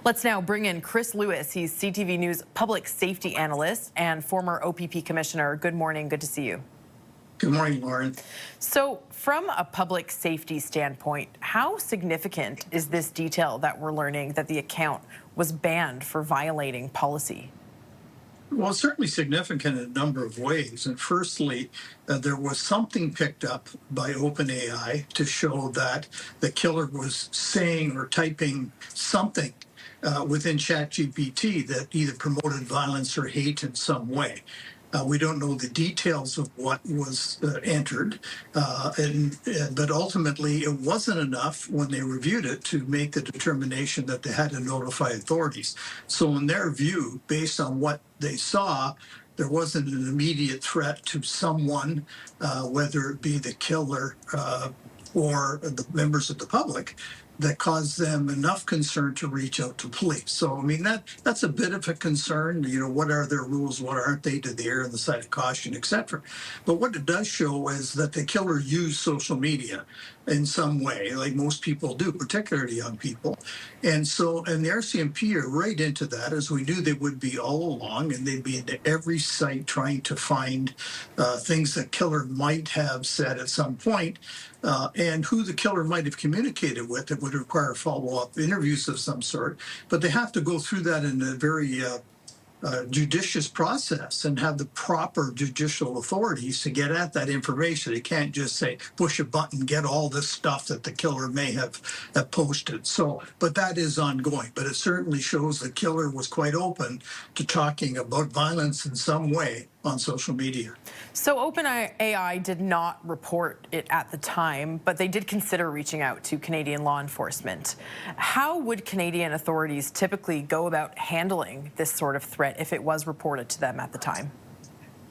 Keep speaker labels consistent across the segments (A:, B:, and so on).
A: Let's now bring in Chris Lewis. He's CTV News public safety analyst and former OPP commissioner. Good morning. Good to see you.
B: Good morning, Lauren.
A: So from a public safety standpoint, how significant is this detail that we're learning that the account was banned for violating policy?
B: Well, it's certainly significant in a number of ways. And firstly, there was something picked up by OpenAI to show that the killer was saying or typing something within ChatGPT that either promoted violence or hate in some way. We don't know the details of what was entered, but ultimately it wasn't enough when they reviewed it to make the determination that they had to notify authorities. So in their view, based on what they saw, there wasn't an immediate threat to someone, whether it be the killer or the members of the public, that caused them enough concern to reach out to police. So, I mean, that's a bit of a concern. You know, what are their rules? What aren't they? To the err on the side of caution, etc. But what it does show is that the killer used social media in some way, like most people do, particularly young people. And so, and the RCMP are right into that, as we knew they would be all along, and they'd be into every site trying to find things that killer might have said at some point, and who the killer might have communicated with. It would require follow-up interviews of some sort, but they have to go through that in a very judicious process and have the proper judicial authorities to get at that information. They can't just say, push a button, get all this stuff that the killer may have posted. So, but that is ongoing. But it certainly shows the killer was quite open to talking about violence in some way on social media.
A: So OpenAI did not report it at the time, but they did consider reaching out to Canadian law enforcement. How would Canadian authorities typically go about handling this sort of threat if it was reported to them at the time?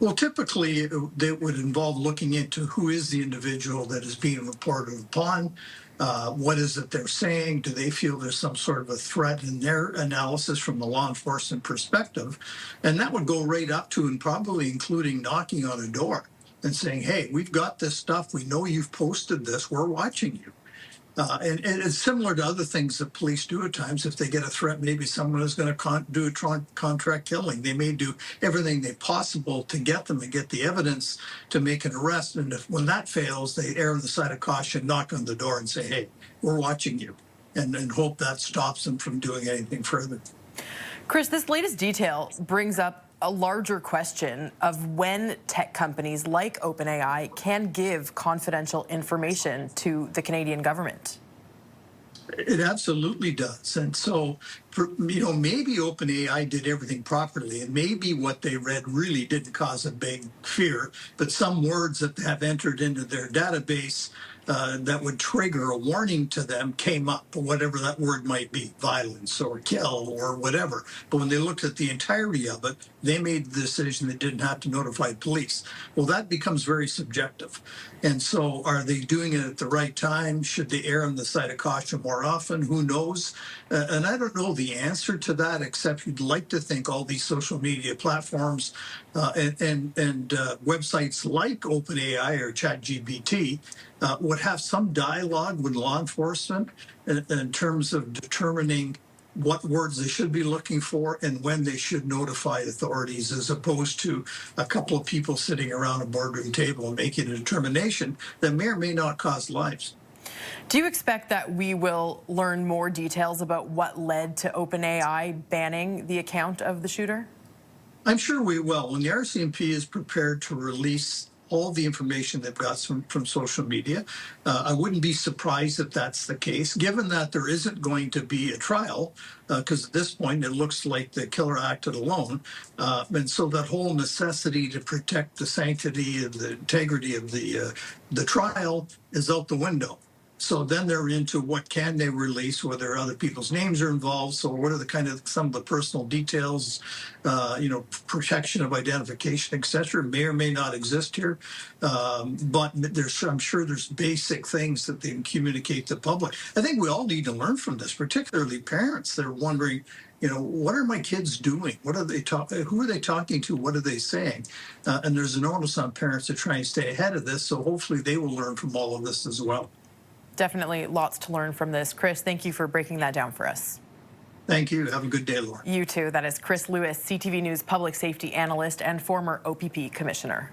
B: Well, typically, it would involve looking into who is the individual that is being reported upon. What is it they're saying? Do they feel there's some sort of a threat in their analysis from the law enforcement perspective? And that would go right up to and probably including knocking on a door and saying, hey, we've got this stuff. We know you've posted this. We're watching you. And it's similar to other things that police do at times. If they get a threat, maybe someone is going to do a contract killing. They may do everything they possible to get them and get the evidence to make an arrest. And when that fails, they err on the side of caution, knock on the door and say, hey, we're watching you, and hope that stops them from doing anything further.
A: Chris, this latest detail brings up a larger question of when tech companies like OpenAI can give confidential information to the Canadian government.
B: It absolutely does. And so, maybe OpenAI did everything properly, and maybe what they read really didn't cause a big fear, but some words that have entered into their database that would trigger a warning to them came up, whatever that word might be, violence or kill or whatever. But when they looked at the entirety of it, they made the decision they didn't have to notify police. Well, that becomes very subjective. And so are they doing it at the right time? Should they err on the side of caution more often? Who knows? And I don't know the answer to that, except you'd like to think all these social media platforms and websites like OpenAI or ChatGPT would have some dialogue with law enforcement in terms of determining what words they should be looking for and when they should notify authorities, as opposed to a couple of people sitting around a boardroom table and making a determination that may or may not cost lives.
A: Do you expect that we will learn more details about what led to OpenAI banning the account of the shooter?
B: I'm sure we will. When the RCMP is prepared to release all the information they've got from social media, I wouldn't be surprised if that's the case, given that there isn't going to be a trial, because at this point it looks like the killer acted alone. And so that whole necessity to protect the sanctity and the integrity of the trial is out the window. So then they're into what can they release, whether other people's names are involved. So what are the kind of some of the personal details, protection of identification, et cetera, may or may not exist here. But I'm sure there's basic things that they can communicate to the public. I think we all need to learn from this, particularly parents that are wondering, what are my kids doing? What are they who are they talking to? What are they saying? And there's an onus on parents to try and stay ahead of this. So hopefully they will learn from all of this as well.
A: Definitely lots to learn from this. Chris, thank you for breaking that down for us.
B: Thank you. Have a good day, Laura.
A: You too. That is Chris Lewis, CTV News public safety analyst and former OPP commissioner.